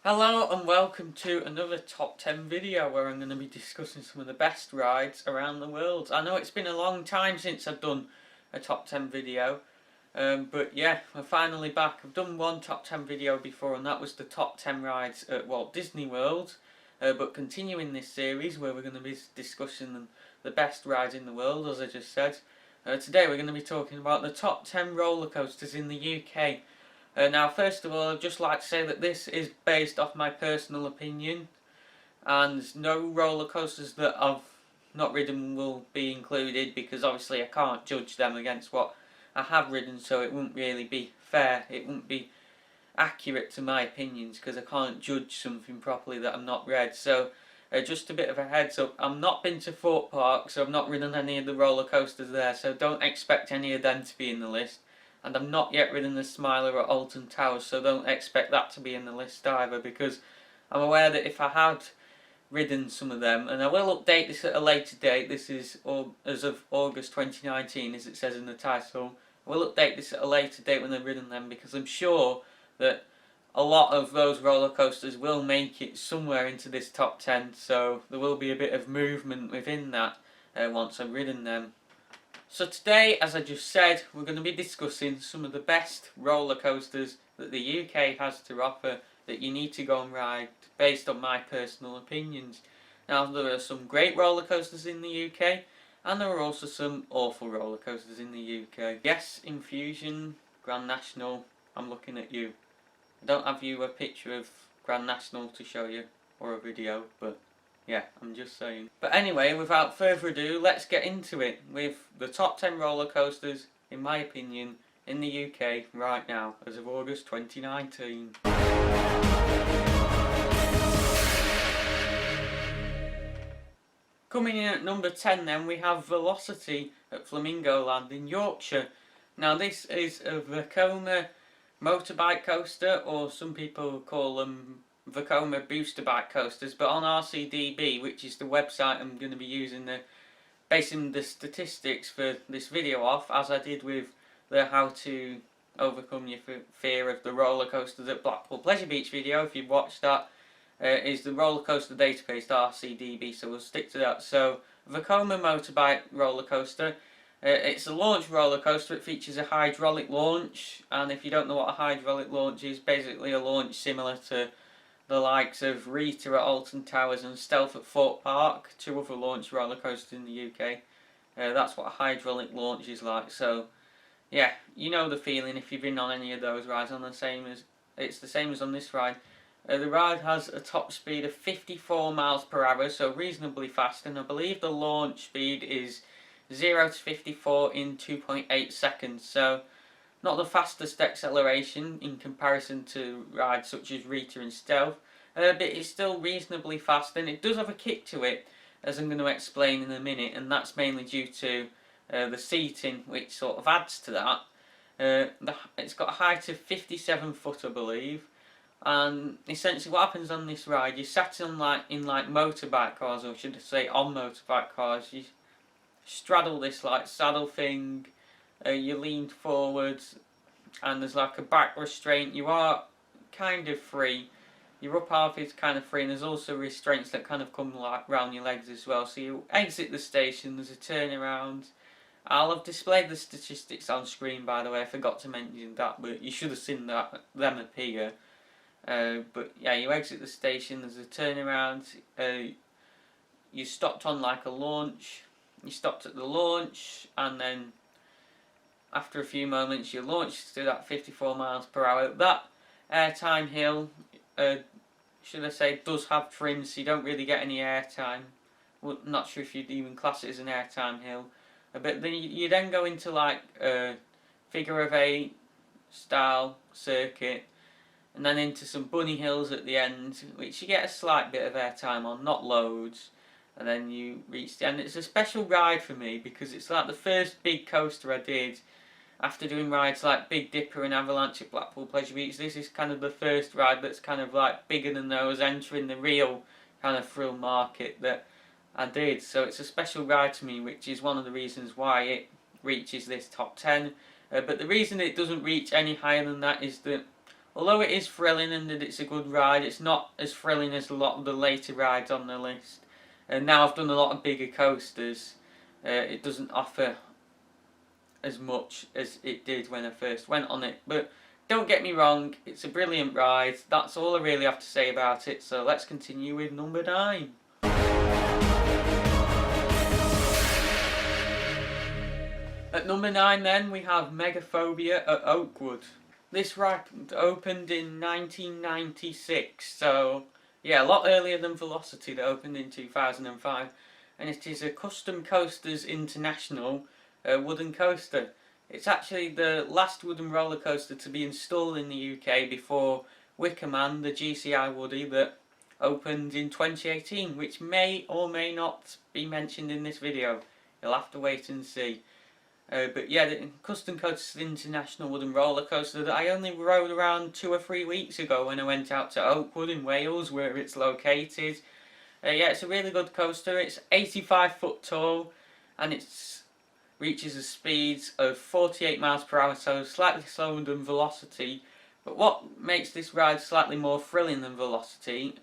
Hello and welcome to another top 10 video where I'm going to be discussing some of the best rides around the world. I know it's been a long time since I've done a top 10 video, but yeah, we're finally back. I've done one top 10 video before and that was the top 10 rides at Walt Disney World, but continuing this series where we're going to be discussing the best rides in the world, as I just said. Today we're going to be talking about the top 10 roller coasters in the UK. Now, first of all, I'd just like to say that this is based off my personal opinion, and no roller coasters that I've not ridden will be included because obviously I can't judge them against what I have ridden, so it wouldn't really be fair. It wouldn't be accurate to my opinions because I can't judge something properly that I've not read. So, just a bit of a heads up, I've not been to Thorpe Park, so I've not ridden any of the roller coasters there, so don't expect any of them to be in the list. And I'm not yet ridden the Smiler at Alton Towers, so don't expect that to be in the list either, because I'm aware that if I had ridden some of them, and I will update this at a later date, this is as of August 2019 as it says in the title, I will update this at a later date when I've ridden them, because I'm sure that a lot of those roller coasters will make it somewhere into this top 10, so there will be a bit of movement within that once I've ridden them. So today, as I just said, we're going to be discussing some of the best roller coasters that the UK has to offer that you need to go and ride based on my personal opinions. Now, there are some great roller coasters in the UK and there are also some awful roller coasters in the UK. Yes, Infusion, Grand National, I'm looking at you. I don't have you a picture of Grand National to show you or a video, but yeah, I'm just saying. But anyway, without further ado, let's get into it with the top 10 roller coasters, in my opinion, in the UK right now, as of August 2019. Coming in at number 10 then, we have Velocity at Flamingo Land in Yorkshire. Now this is a Vekoma motorbike coaster, or some people call them Vekoma booster bike coasters, but on RCDB, which is the website I'm going to be using, basing the statistics for this video off, as I did with the how to overcome your fear of the roller coasters at Blackpool Pleasure Beach video. If you've watched that, is the roller coaster database RCDB, so we'll stick to that. So Vekoma motorbike roller coaster. It's a launch roller coaster. It features a hydraulic launch, and if you don't know what a hydraulic launch is, basically a launch similar to the likes of Rita at Alton Towers and Stealth at Thorpe Park, two other launch roller coasters in the UK. That's what a hydraulic launch is like. So, yeah, you know the feeling if you've been on any of those rides. It's the same as on this ride. The ride has a top speed of 54 miles per hour, so reasonably fast, and I believe the launch speed is 0 to 54 in 2.8 seconds. So, not the fastest acceleration in comparison to rides such as Rita and Stealth, but it's still reasonably fast, and it does have a kick to it, as I'm going to explain in a minute, and that's mainly due to the seating, which sort of adds to that. It's got a height of 57 foot, I believe, and essentially what happens on this ride, you're sat in like motorbike cars, or should I say on motorbike cars, you straddle this like saddle thing. You lean forwards and there's like a back restraint. You are kind of free. Your upper half is kind of free, and there's also restraints that kind of come like round your legs as well. So you exit the station, there's a turnaround. I'll have displayed the statistics on screen, by the way. I forgot to mention that, but you should have seen them appear. But yeah, you exit the station, there's a turnaround. You stopped on like a launch. You stopped at the launch, and then after a few moments you launch to that 54 miles per hour. That airtime hill, should I say, does have trims, so you don't really get any airtime. Well, not sure if you'd even class it as an airtime hill. But then you then go into like a figure of 8 style circuit, and then into some bunny hills at the end, which you get a slight bit of airtime on, not loads. And then you reach the end. It's a special ride for me because it's like the first big coaster I did after doing rides like Big Dipper and Avalanche at Blackpool Pleasure Beach. This is kind of the first ride that's kind of like bigger than those, entering the real kind of thrill market that I did. So it's a special ride to me, which is one of the reasons why it reaches this top 10. But the reason it doesn't reach any higher than that is that although it is thrilling and that it's a good ride, it's not as thrilling as a lot of the later rides on the list. And now I've done a lot of bigger coasters, it doesn't offer as much as it did when I first went on it. But don't get me wrong, it's a brilliant ride. That's all I really have to say about it. So let's continue with number 9. At number 9 then, we have Megaphobia at Oakwood. This ride opened in 1996, so yeah, a lot earlier than Velocity that opened in 2005. And it is a Custom Coasters International wooden coaster. It's actually the last wooden roller coaster to be installed in the UK before Wicker Man, the GCI Woody that opened in 2018, which may or may not be mentioned in this video. You'll have to wait and see. But yeah, the Custom Coasters International wooden roller coaster that I only rode around 2 or 3 weeks ago when I went out to Oakwood in Wales, where it's located. Yeah, it's a really good coaster. It's 85 foot tall and it reaches a speed of 48 miles per hour, so slightly slower than Velocity. But what makes this ride slightly more thrilling than Velocity,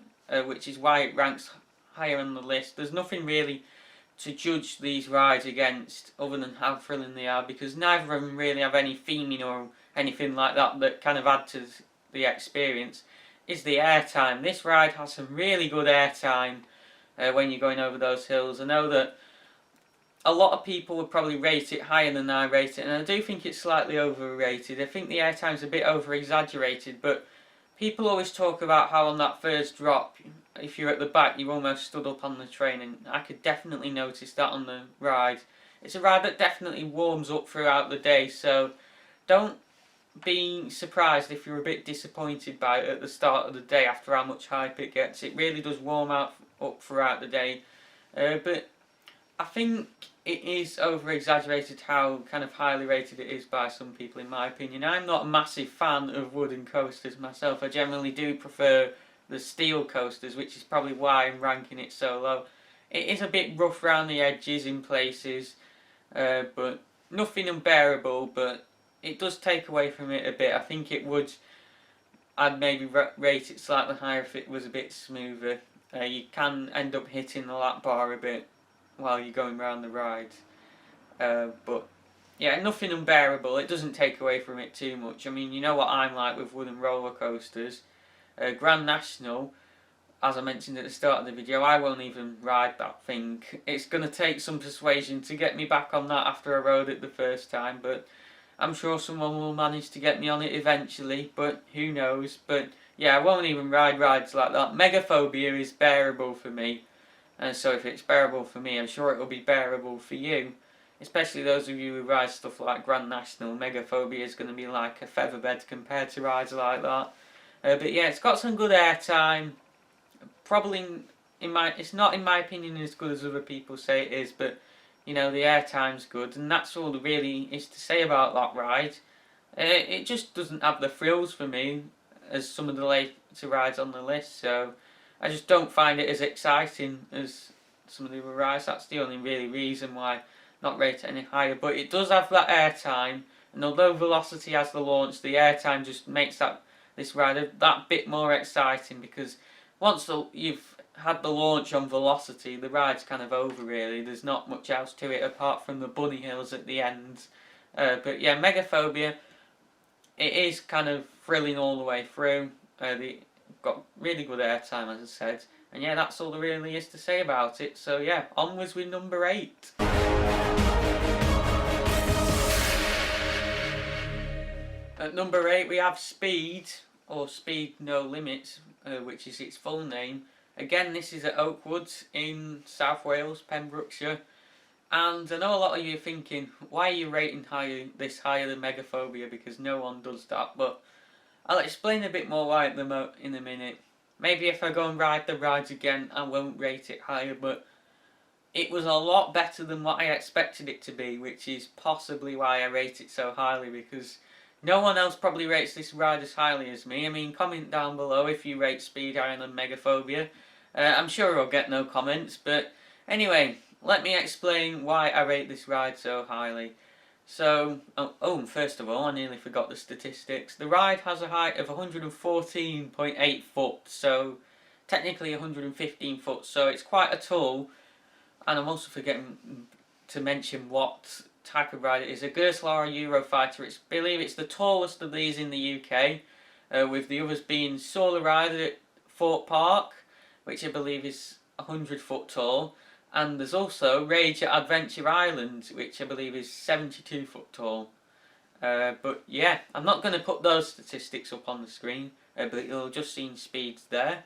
which is why it ranks higher on the list, there's nothing really to judge these rides against other than how thrilling they are, because neither of them really have any theming or anything like that that kind of add to the experience, is the airtime. This ride has some really good airtime when you're going over those hills. I know that a lot of people would probably rate it higher than I rate it, and I do think it's slightly overrated. I think the airtime's a bit over exaggerated, but people always talk about how on that first drop, if you're at the back, you're almost stood up on the train, and I could definitely notice that on the ride. It's a ride that definitely warms up throughout the day, so don't be surprised if you're a bit disappointed by it at the start of the day after how much hype it gets. It really does warm up throughout the day, but I think it is over exaggerated how kind of highly rated it is by some people, in my opinion. I'm not a massive fan of wooden coasters myself. I generally do prefer the steel coasters, which is probably why I'm ranking it so low. It is a bit rough around the edges in places, but nothing unbearable, but it does take away from it a bit. I think I'd maybe rate it slightly higher if it was a bit smoother. You can end up hitting the lap bar a bit while you're going around the ride, but yeah, nothing unbearable. It doesn't take away from it too much. I mean, you know what I'm like with wooden roller coasters. Grand National, as I mentioned at the start of the video, I won't even ride that thing. It's going to take some persuasion to get me back on that after I rode it the first time, but I'm sure someone will manage to get me on it eventually, but who knows. But yeah, I won't even ride rides like that. Megaphobia is bearable for me, and so if it's bearable for me, I'm sure it will be bearable for you. Especially those of you who ride stuff like Grand National. Megaphobia is going to be like a featherbed compared to rides like that. But yeah, it's got some good airtime. Probably, it's not in my opinion as good as other people say it is, but you know, the airtime's good, and that's all there really is to say about that ride. It just doesn't have the thrills for me as some of the later rides on the list, so I just don't find it as exciting as some of the other rides. That's the only really reason why not rate it any higher. But it does have that airtime, and although Velocity has the launch, the airtime just makes this ride that bit more exciting, because once you've had the launch on Velocity, the ride's kind of over really. There's not much else to it apart from the bunny hills at the end. But yeah, Megaphobia, it is kind of thrilling all the way through. They've got really good airtime, as I said. And yeah, that's all there really is to say about it. So yeah, onwards with number 8. At number 8 we have Speed, or Speed No Limits, which is its full name. Again, this is at Oakwood in South Wales, Pembrokeshire. And I know a lot of you are thinking, why are you rating this higher than Megaphobia, because no one does that. But I'll explain a bit more why in a minute. Maybe if I go and ride the rides again, I won't rate it higher, but it was a lot better than what I expected it to be, which is possibly why I rate it so highly, because no one else probably rates this ride as highly as me. I mean, comment down below if you rate Speed higher than Megaphobia. I'm sure I'll get no comments, but anyway, let me explain why I rate this ride so highly. So, and first of all, I nearly forgot the statistics. The ride has a height of 114.8 foot, so technically 115 foot, so it's quite a tall. And I'm also forgetting to mention what type of ride it is. A Gerstlauer Eurofighter. I believe it's the tallest of these in the UK, with the others being Solar Ride at Fort Park, which I believe is 100 foot tall. And there's also Rage at Adventure Island, which I believe is 72 foot tall. But yeah, I'm not going to put those statistics up on the screen, but you'll just see speeds there.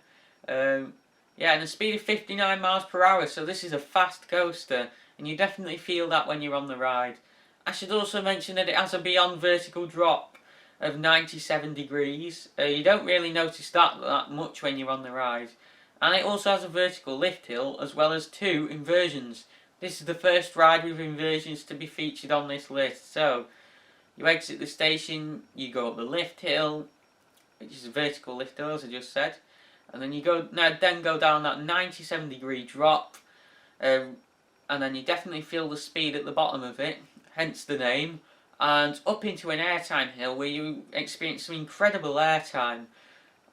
Yeah, and a speed of 59 miles per hour, so this is a fast coaster, and you definitely feel that when you're on the ride. I should also mention that it has a beyond vertical drop of 97 degrees. You don't really notice that much when you're on the ride. And it also has a vertical lift hill, as well as 2 inversions. This is the first ride with inversions to be featured on this list. So, you exit the station, you go up the lift hill, which is a vertical lift hill, as I just said. And then you go down that 97 degree drop, and then you definitely feel the speed at the bottom of it, hence the name, and up into an airtime hill where you experience some incredible airtime.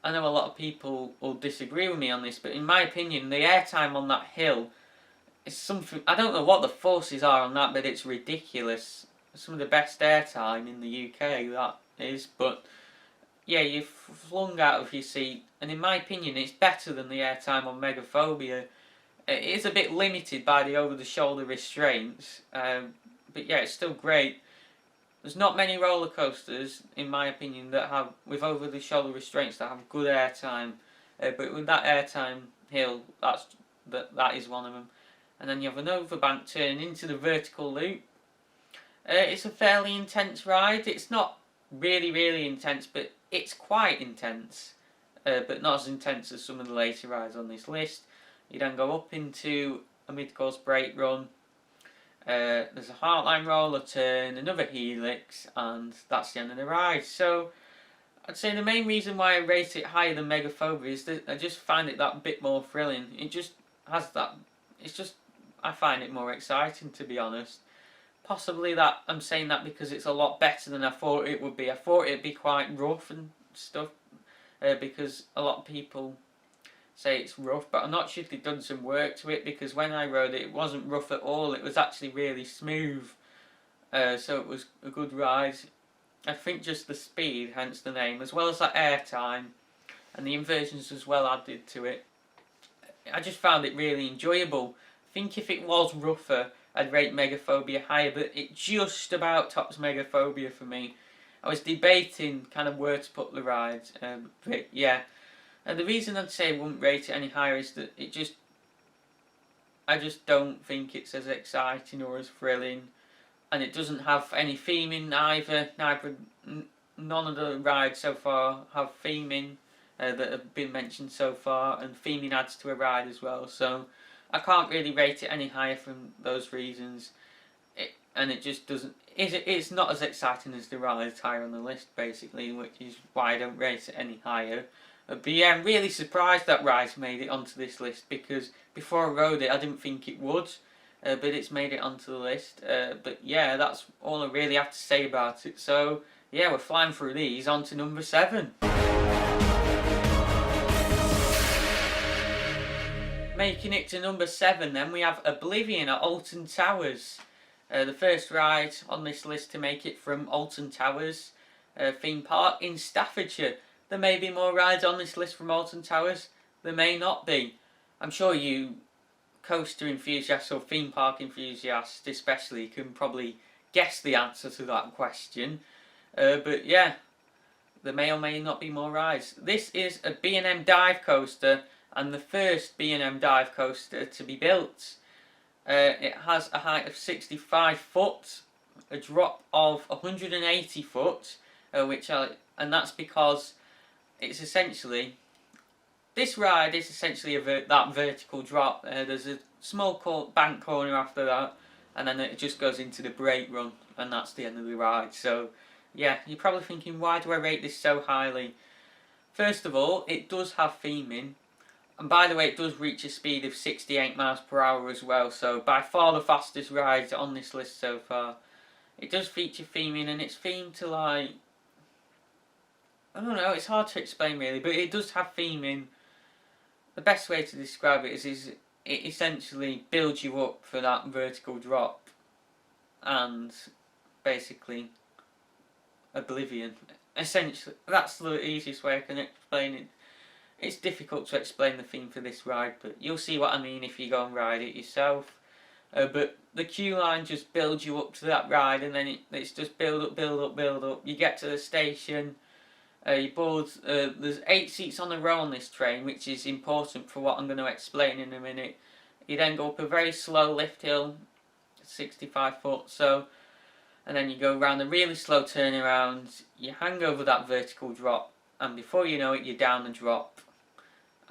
I know a lot of people will disagree with me on this, but in my opinion, the airtime on that hill is something. I don't know what the forces are on that, but it's ridiculous. Some of the best airtime in the UK, that is. But yeah, you're flung out of your seat, and in my opinion, it's better than the airtime on Megaphobia. It is a bit limited by the over-the-shoulder restraints, but yeah, it's still great. There's not many roller coasters, in my opinion, that have with over-the-shoulder restraints that have good airtime. But with that airtime hill, that is one of them. And then you have an overbank turn into the vertical loop. It's a fairly intense ride. It's not really intense, but it's quite intense. But not as intense as some of the later rides on this list. You then go up into a mid-course brake run. There's a Heartline roller turn, another helix, and that's the end of the ride. So I'd say the main reason why I rate it higher than Megaphobia is that I just find it that bit more thrilling. It just has that. It's just, I find it more exciting, to be honest. Possibly that I'm saying that because it's a lot better than I thought it would be. I thought it'd be quite rough and stuff, because a lot of people say it's rough, but I'm not sure if they've done some work to it, because when I rode it, it wasn't rough at all. It was actually really smooth, so it was a good ride. I think just the speed, hence the name, as well as that airtime and the inversions as well added to it. I just found it really enjoyable. I think if it was rougher, I'd rate Megaphobia higher, but it just about tops Megaphobia for me. I was debating kind of where to put the ride, but yeah. The reason I'd say I wouldn't rate it any higher is that I just don't think it's as exciting or as thrilling, and it doesn't have any theming either. None of the rides so far have theming that have been mentioned so far, and theming adds to a ride as well. So I can't really rate it any higher from those reasons. And it just doesn't. It's not as exciting as the rides higher on the list, basically, which is why I don't rate it any higher. But yeah, I'm really surprised that ride's made it onto this list, because before I rode it I didn't think it would, but it's made it onto the list. But yeah, that's all I really have to say about it. So yeah, we're flying through these, on to number 7. Making it to number 7 then, we have Oblivion at Alton Towers. The first ride on this list to make it from Alton Towers theme park in Staffordshire. There may be more rides on this list from Alton Towers, there may not be. I'm sure you coaster enthusiasts or theme park enthusiasts especially can probably guess the answer to that question. But yeah, there may or may not be more rides. This is a B&M dive coaster, and the first B&M dive coaster to be built. It has a height of 65 foot, a drop of 180 foot, and that's because it's essentially, this ride is essentially that vertical drop. There's a small bank corner after that, and then it just goes into the brake run, and that's the end of the ride. So yeah, you're probably thinking, why do I rate this so highly? First of all, it does have theming, and by the way, it does reach a speed of 68 miles per hour as well, so by far the fastest ride on this list so far. it does feature theming, and it's themed to like, I don't know, it's hard to explain really, but it does have theming. The best way to describe it is it essentially builds you up for that vertical drop, and basically Oblivion. Essentially, that's the easiest way I can explain it. It's difficult to explain the theme for this ride, but you'll see what I mean if you go and ride it yourself. But the queue line just builds you up to that ride, and then it's just build up, build up, build up. You get to the station, you board. There's 8 seats on a row on this train, which is important for what I'm going to explain in a minute. You then go up a very slow lift hill, 65 foot, so, and then you go around a really slow turnaround. You hang over that vertical drop, and before you know it, you're down the drop.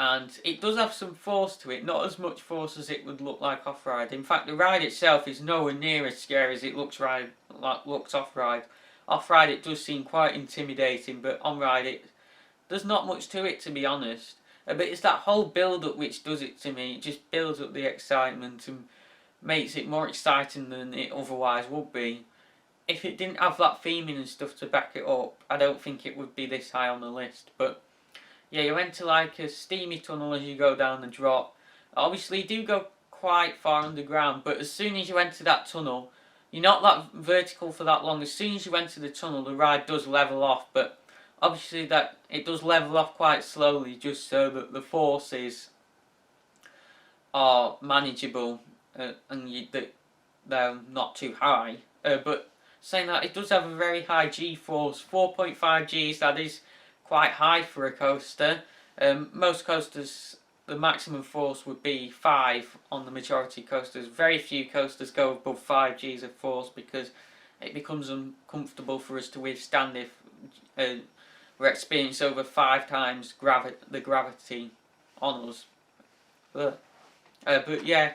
And it does have some force to it, not as much force as it would look like off-ride. In fact, the ride itself is nowhere near as scary as it looks off-ride. Off-ride it does seem quite intimidating, but on-ride there's not much to it, to be honest. But it's that whole build-up which does it to me. It just builds up the excitement and makes it more exciting than it otherwise would be. If it didn't have that theming and stuff to back it up, I don't think it would be this high on the list. But yeah, you enter like a steamy tunnel as you go down the drop. Obviously you do go quite far underground, but as soon as you enter that tunnel, you're not that vertical for that long. As soon as you enter the tunnel, the ride does level off, but obviously that it does level off quite slowly, just so that the forces are manageable and that they're not too high. But saying that, it does have a very high G-force, 4.5 Gs. That is quite high for a coaster. Most coasters, the maximum force would be 5 on the majority coasters. Very few coasters go above 5 Gs of force because it becomes uncomfortable for us to withstand if we're experiencing over 5 times the gravity on us. But yeah,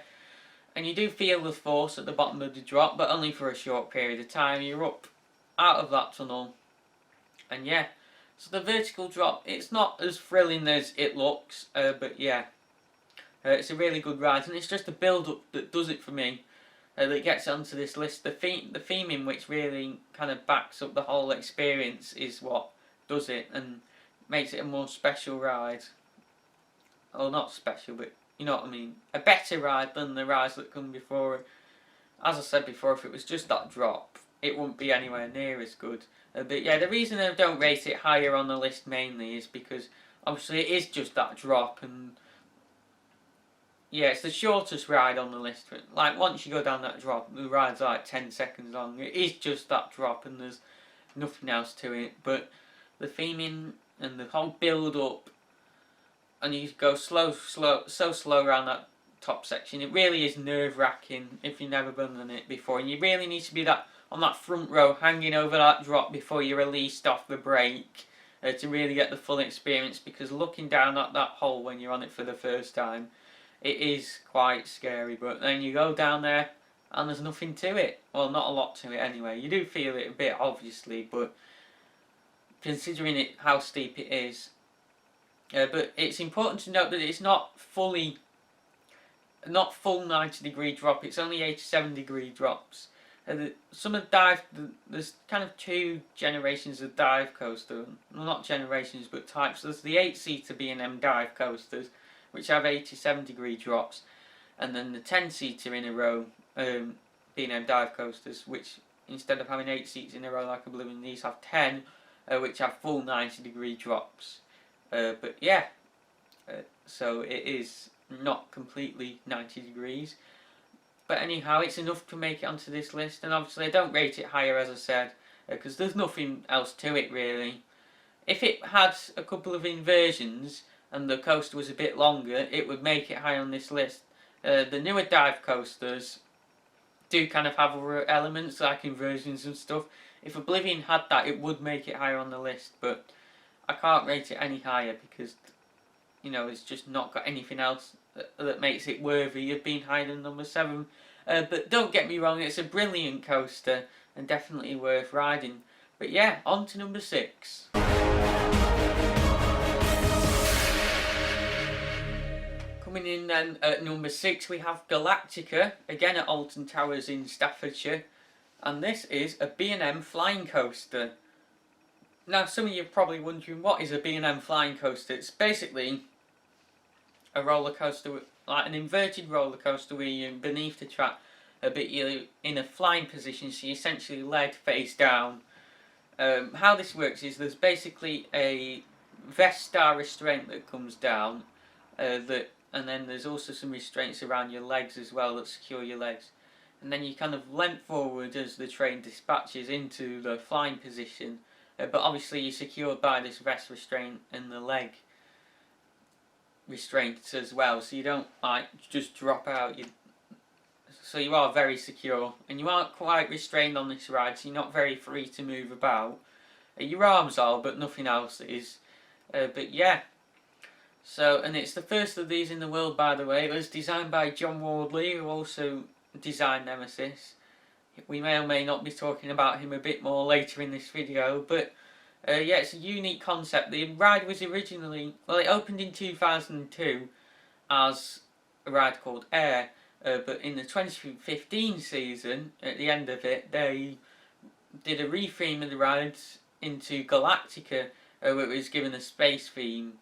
and you do feel the force at the bottom of the drop, but only for a short period of time. You're up out of that tunnel, and yeah. So the vertical drop, it's not as thrilling as it looks, but yeah, it's a really good ride, and it's just the build-up that does it for me, that gets onto this list. The theming which really kind of backs up the whole experience is what does it, and makes it a more special ride. Well, not special, but you know what I mean. A better ride than the rides that come before it. As I said before, if it was just that drop, it wouldn't be anywhere near as good. But yeah, the reason I don't rate it higher on the list mainly is because obviously it is just that drop, and yeah, it's the shortest ride on the list. Like once you go down that drop, the ride's like 10 seconds long. It is just that drop, and there's nothing else to it. But the theming and the whole build up, and you go so slow around that top section. It really is nerve wracking if you've never done it before, and you really need to be on that front row, hanging over that drop before you're released off the brake to really get the full experience, because looking down at that hole when you're on it for the first time, it is quite scary. But then you go down there and there's nothing to it. Well, not a lot to it anyway. You do feel it a bit, obviously, but considering how steep it is. But it's important to note that it's not full 90-degree drop, it's only 87-degree drops. Some of there's kind of 2 generations of dive coaster, well, not generations but types. There's the 8-seater B&M dive coasters, which have 87-degree drops, and then the 10-seater in a row B&M dive coasters, which instead of having 8 seats in a row like Oblivion, these have 10, which have full 90-degree drops. But yeah, so it is not completely 90 degrees. But anyhow, it's enough to make it onto this list, and obviously I don't rate it higher, as I said, because there's nothing else to it really. If it had a couple of inversions and the coaster was a bit longer, it would make it high on this list. The newer dive coasters do kind of have other elements like inversions and stuff. If Oblivion had that, it would make it higher on the list, but I can't rate it any higher because, you know, it's just not got anything else that makes it worthy of being higher than number 7. But don't get me wrong, it's a brilliant coaster and definitely worth riding. But yeah, on to number 6. Coming in then at number 6 we have Galactica, again at Alton Towers in Staffordshire. and this is a B&M flying coaster. Now some of you are probably wondering, what is a B&M flying coaster? It's basically a roller coaster, like an inverted roller coaster where you're beneath the track, but you're in a flying position, so you essentially leg face down. How this works is there's basically a vest style restraint that comes down, and then there's also some restraints around your legs as well that secure your legs. And then you kind of leant forward as the train dispatches into the flying position, but obviously you're secured by this vest restraint and the leg restraints as well, so you don't like just drop out. So you are very secure, and you aren't quite restrained on this ride, so you're not very free to move about. Your arms are, but nothing else is. But yeah, so, and it's the first of these in the world, by the way. It was designed by John Wardley, who also designed Nemesis. We may or may not be talking about him a bit more later in this video, but yeah, it's a unique concept. The ride was originally, well, it opened in 2002 as a ride called Air, but in the 2015 season, at the end of it, they did a retheme of the ride into Galactica, where it was given a space theme.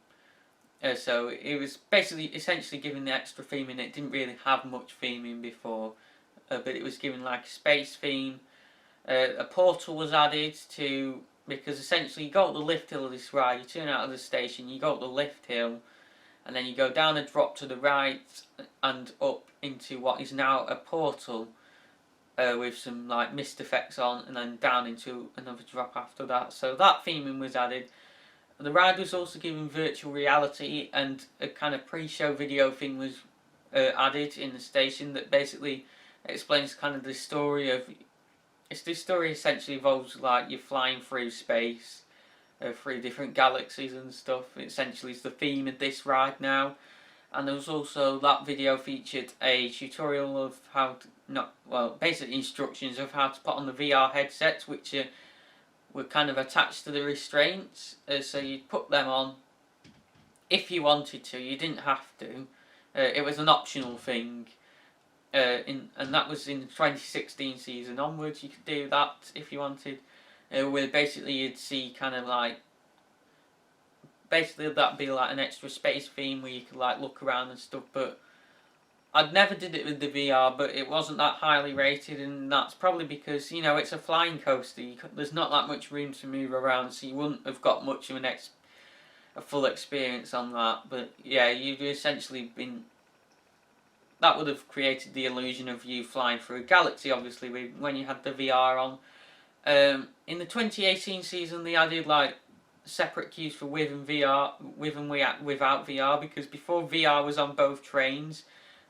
So it was basically, essentially given the extra theming. It didn't really have much theming before, but it was given like a space theme. A portal was added to, because essentially you go up the lift hill of this ride, you turn out of the station, you go up the lift hill, and then you go down a drop to the right and up into what is now a portal with some like mist effects on, and then down into another drop after that. So that theming was added. The ride was also given virtual reality, and a kind of pre-show video thing was added in the station that basically explains kind of the story of. This story essentially involves like you're flying through space, through different galaxies and stuff. It essentially is the theme of this ride now. And there was also, that video featured a tutorial of how to, basically instructions of how to put on the VR headsets, which were kind of attached to the restraints. So you'd put them on if you wanted to. You didn't have to. It was an optional thing. And that was in the 2016 season onwards. You could do that if you wanted. Where basically you'd see kind of like, basically that'd be like an extra space theme where you could like look around and stuff. But I'd never did it with the VR, but it wasn't that highly rated, and that's probably because, you know, it's a flying coaster. There's not that much room to move around, so you wouldn't have got much of a full experience on that. But yeah, you've essentially been. That would have created the illusion of you flying through a galaxy, obviously, when you had the VR on. In the 2018 season, they added like separate queues for with and VR, with and without VR, because before VR was on both trains,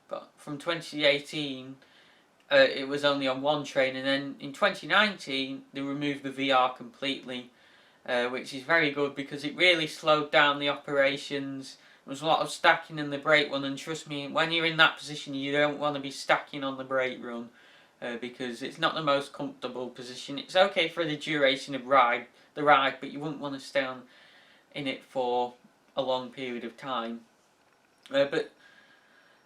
but from 2018 it was only on one train, and then in 2019 they removed the VR completely, which is very good because it really slowed down the operations. There was a lot of stacking in the brake run, and trust me, when you're in that position you don't want to be stacking on the brake run, because it's not the most comfortable position. It's okay for the duration of the ride, but you wouldn't want to stay in it for a long period of time. But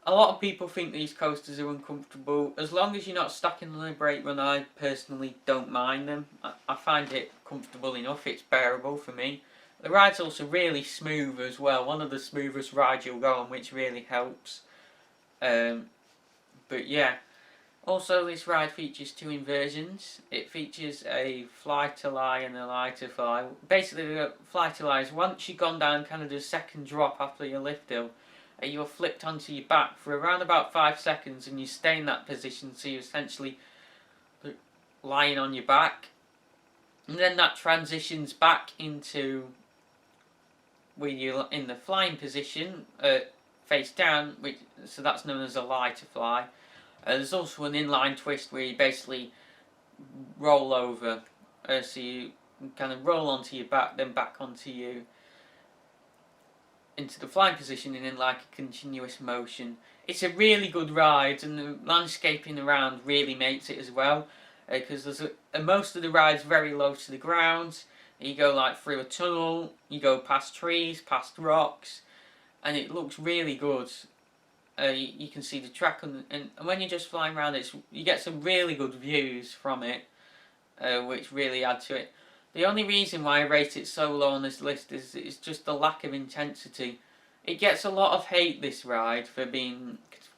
a lot of people think these coasters are uncomfortable. As long as you're not stacking on the brake run, I personally don't mind them. I find it comfortable enough, it's bearable for me. The ride's also really smooth as well, one of the smoothest rides you'll go on, which really helps. But yeah, also this ride features two inversions. It features a fly to lie and a lie to fly. Basically the fly to lie is once you've gone down kind of the second drop after your lift hill, you're flipped onto your back for around about 5 seconds, and you stay in that position, so you're essentially lying on your back. And then that transitions back into where you're in the flying position, face down, so that's known as a lie to fly. There's also an inline twist where you basically roll over, so you kind of roll onto your back, then back onto you, into the flying position, and in like a continuous motion. It's a really good ride, and the landscaping around really makes it as well, because there's most of the ride's very low to the ground. You go like through a tunnel, you go past trees, past rocks, and it looks really good. You can see the track, and when you're just flying around, you get some really good views from it. which really add to it. The only reason why I rate it so low on this list is it's just the lack of intensity. It gets a lot of hate, this ride, for being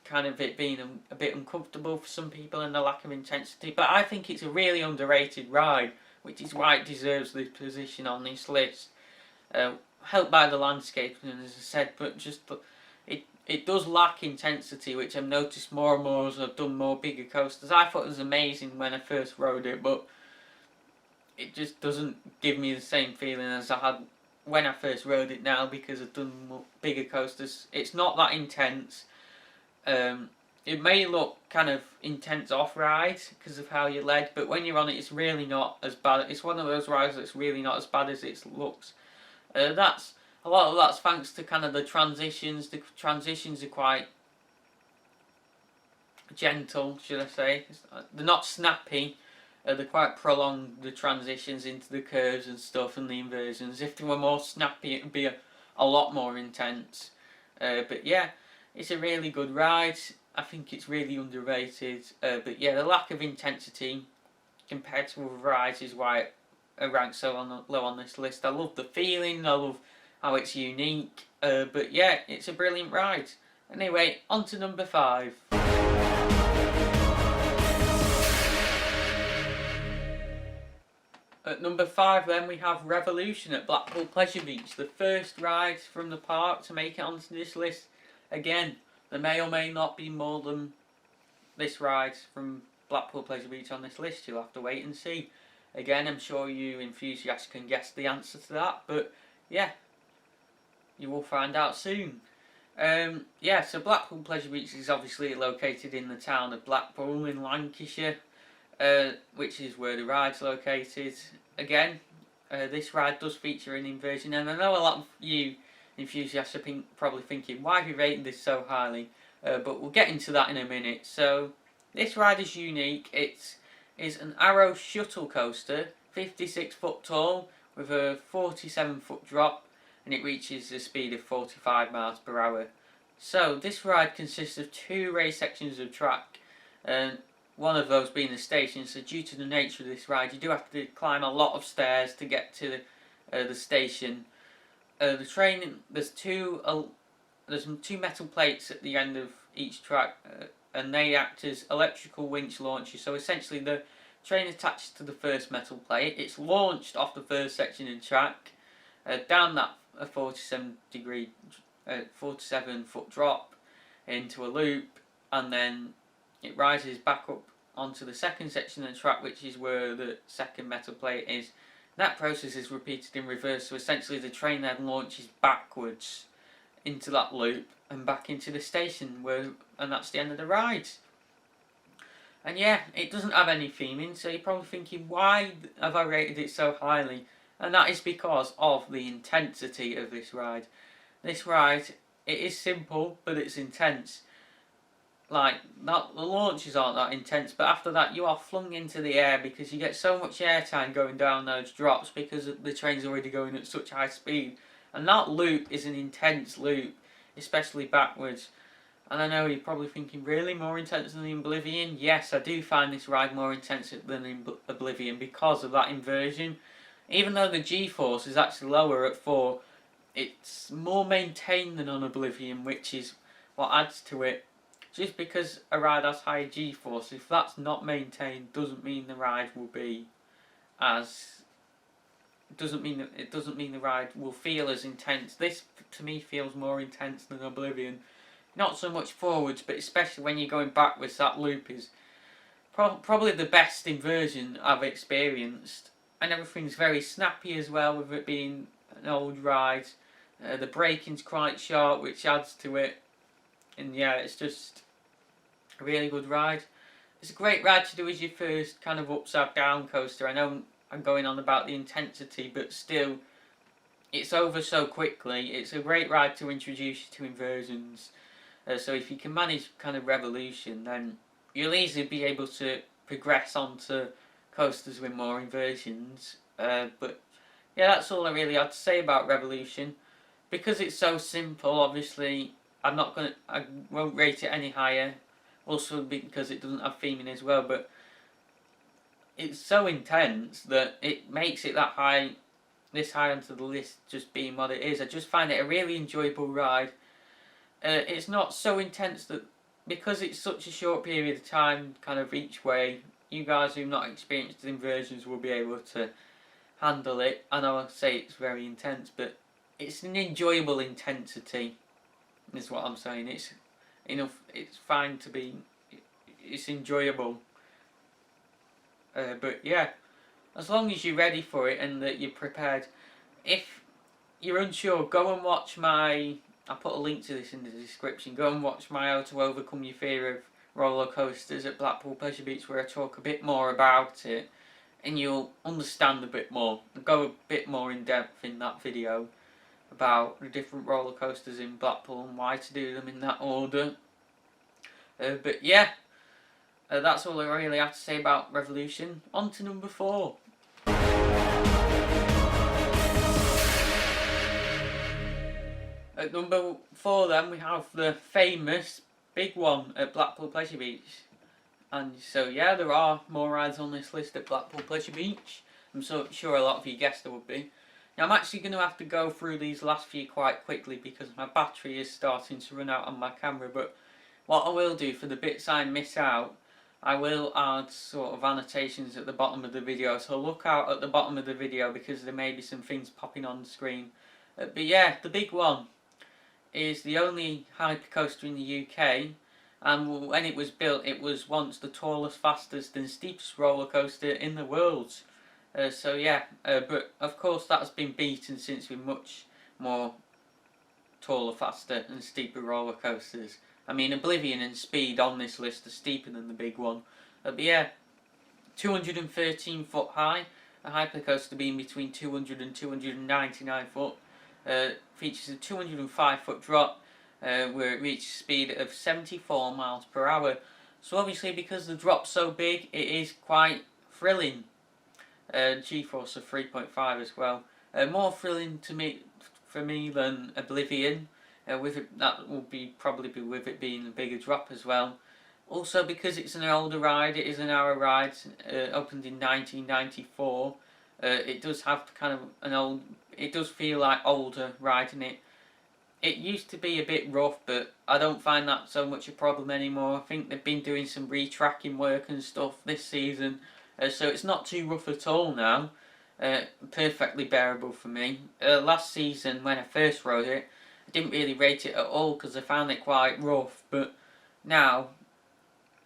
it being a bit uncomfortable for some people and the lack of intensity, but I think it's a really underrated ride, which is why it deserves the position on this list. Helped by the landscape, as I said, but just it does lack intensity, which I've noticed more and more as I've done more bigger coasters. I thought it was amazing when I first rode it, but it just doesn't give me the same feeling as I had when I first rode it now, because I've done more bigger coasters. It's not that intense. It may look kind of intense off-ride because of how you're led, but when you're on it, it's really not as bad. It's one of those rides that's really not as bad as it looks. That's a lot of that's thanks to kind of the transitions. The transitions are quite gentle, should I say. They're not snappy. They're quite prolonged, the transitions into the curves and stuff and the inversions. If they were more snappy, it would be a lot more intense. But yeah, it's a really good ride. I think it's really underrated. But yeah, the lack of intensity compared to other rides is why it ranks so low on this list. I love the feeling, I love how it's unique. But yeah, it's a brilliant ride. Anyway, on to number 5. At number 5 then we have Revolution at Blackpool Pleasure Beach, the first ride from the park to make it onto this list. Again, there may or may not be more than this ride from Blackpool Pleasure Beach on this list. You'll have to wait and see. Again, I'm sure you enthusiasts can guess the answer to that, but yeah, you will find out soon. Yeah, so Blackpool Pleasure Beach is obviously located in the town of Blackpool in Lancashire, which is where the ride's located. Again, this ride does feature an inversion, and I know a lot of you enthusiasts are probably thinking, why have you rated this so highly? But we'll get into that in a minute. So this ride is unique. It is an Arrow shuttle coaster, 56 foot tall with a 47 foot drop, and it reaches a speed of 45 miles per hour. So this ride consists of 2 raised sections of track, and one of those being the station. So due to the nature of this ride, you do have to climb a lot of stairs to get to the station. The train, there's two metal plates at the end of each track, and they act as electrical winch launchers. So essentially the train attaches to the first metal plate, it's launched off the first section of track, down that 47 foot drop into a loop, and then it rises back up onto the second section of the track, which is where the second metal plate is. That process is repeated in reverse, so essentially the train then launches backwards into that loop and back into the station, and that's the end of the ride. And yeah, it doesn't have any theming, so you're probably thinking, why have I rated it so highly? And that is because of the intensity of this ride. This ride, it is simple, but it's intense. Like, the launches aren't that intense, but after that you are flung into the air because you get so much airtime going down those drops because the train's already going at such high speed. And that loop is an intense loop, especially backwards. And I know you're probably thinking, really, more intense than Oblivion? Yes, I do find this ride more intense than Oblivion because of that inversion. Even though the G-force is actually lower at 4, it's more maintained than on Oblivion, which is what adds to it. Just because a ride has higher G-force, if that's not maintained, doesn't mean the ride will be as... It doesn't mean the ride will feel as intense. This, to me, feels more intense than Oblivion. Not so much forwards, but especially when you're going backwards, that loop is probably the best inversion I've experienced. And everything's very snappy as well, with it being an old ride. The braking's quite sharp, which adds to it. And yeah, it's just a really good ride. It's a great ride to do as your first kind of upside down coaster. I know I'm going on about the intensity, but still, it's over so quickly. It's a great ride to introduce you to inversions. So if you can manage kind of Revolution, then you'll easily be able to progress onto coasters with more inversions. But yeah, that's all I really had to say about Revolution. Because it's so simple, obviously, I won't rate it any higher. Also because it doesn't have theming as well, but it's so intense that it makes it that high, this high onto the list, just being what it is. I just find it a really enjoyable ride. It's not so intense that, because it's such a short period of time kind of each way, you guys who've not experienced inversions will be able to handle it. I know I say it's very intense, but it's an enjoyable intensity, is what I'm saying. It's enough, it's fine to be, it's enjoyable. But yeah, as long as you're ready for it and that you're prepared. If you're unsure, go and watch my, I'll put a link to this in the description, go and watch my How to Overcome Your Fear of Roller Coasters at Blackpool Pleasure Beach, where I talk a bit more about it and you'll understand a bit more. I'll go a bit more in depth in that video about the different roller coasters in Blackpool and why to do them in that order. But yeah, that's all I really have to say about Revolution. On to number 4. At number 4 then we have the famous big one at Blackpool Pleasure Beach. And so yeah, there are more rides on this list at Blackpool Pleasure Beach. I'm so sure a lot of you guessed there would be. Now I'm actually going to have to go through these last few quite quickly because my battery is starting to run out on my camera, but what I will do for the bits I miss out, I will add sort of annotations at the bottom of the video, so look out at the bottom of the video because there may be some things popping on the screen. But yeah, the big one is the only hypercoaster in the UK, and when it was built it was once the tallest, fastest and steepest roller coaster in the world. So yeah, but of course that's been beaten since we're much more taller, faster and steeper roller coasters. I mean, Oblivion and Speed on this list are steeper than the big one. But yeah, 213 foot high, a hypercoaster being between 200 and 299 foot. Features a 205 foot drop where it reaches a speed of 74 miles per hour. So obviously because the drop's so big, it is quite thrilling. G-force of 3.5 as well. More thrilling for me than Oblivion. With it, that will probably be with it being a bigger drop as well. Also because it's an older ride, it is an hour ride, opened in 1994. It does have kind of an old, it does feel like older riding it. It used to be a bit rough, but I don't find that so much a problem anymore. I think they've been doing some retracking work and stuff this season, so it's not too rough at all now. Perfectly bearable for me. Last season when I first rode it, I didn't really rate it at all because I found it quite rough, but now,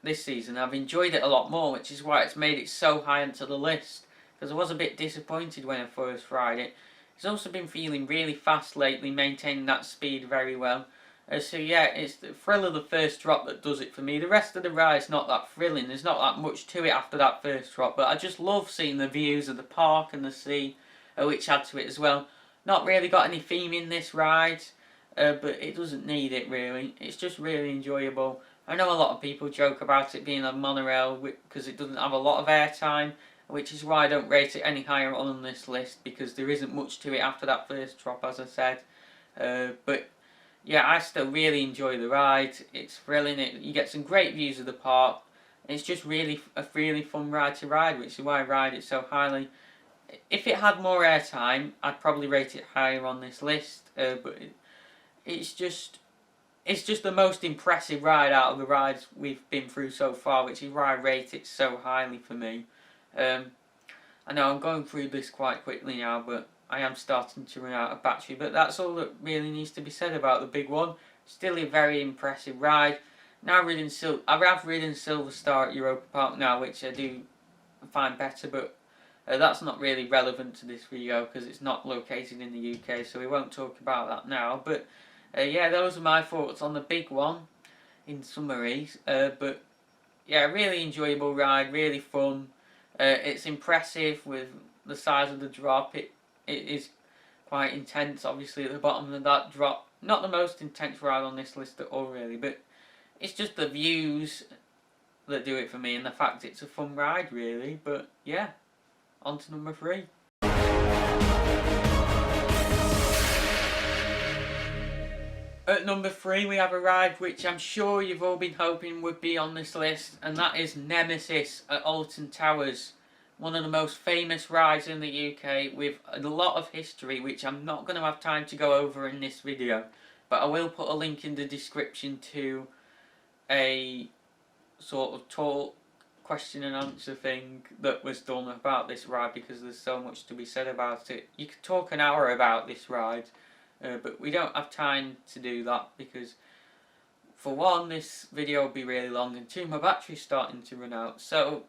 this season, I've enjoyed it a lot more, which is why it's made it so high onto the list, because I was a bit disappointed when I first ride it. It's also been feeling really fast lately, maintaining that speed very well. So yeah, it's the thrill of the first drop that does it for me. The rest of the ride's not that thrilling, there's not that much to it after that first drop, but I just love seeing the views of the park and the sea, which add to it as well. Not really got any theme in this ride. But it doesn't need it really. It's just really enjoyable. I know a lot of people joke about it being a monorail because it doesn't have a lot of airtime, which is why I don't rate it any higher on this list, because there isn't much to it after that first drop, as I said. But yeah, I still really enjoy the ride. It's thrilling. You get some great views of the park. It's just really a really fun ride to ride, which is why I ride it so highly. If it had more airtime, I'd probably rate it higher on this list. But it's just the most impressive ride out of the rides we've been through so far, which is why I rate it so highly for me. I know I'm going through this quite quickly now, but I am starting to run out of battery, but that's all that really needs to be said about the big one. Still a very impressive ride. Now I have ridden Silver Star at Europa Park now, which I do find better, but that's not really relevant to this video because it's not located in the UK, so we won't talk about that now. But yeah, those are my thoughts on the big one in summary. But yeah, really enjoyable ride, really fun. It's impressive with the size of the drop. It is quite intense, obviously, at the bottom of that drop. Not the most intense ride on this list at all, really, but it's just the views that do it for me and the fact it's a fun ride, really. But yeah, on to number 3. At number 3 we have a ride which I'm sure you've all been hoping would be on this list, and that is Nemesis at Alton Towers. one of the most famous rides in the UK with a lot of history, which I'm not going to have time to go over in this video, but I will put a link in the description to a sort of talk, question and answer thing that was done about this ride, because there's so much to be said about it. You could talk an hour about this ride, but we don't have time to do that because, for one, this video will be really long, and two, my battery's starting to run out. So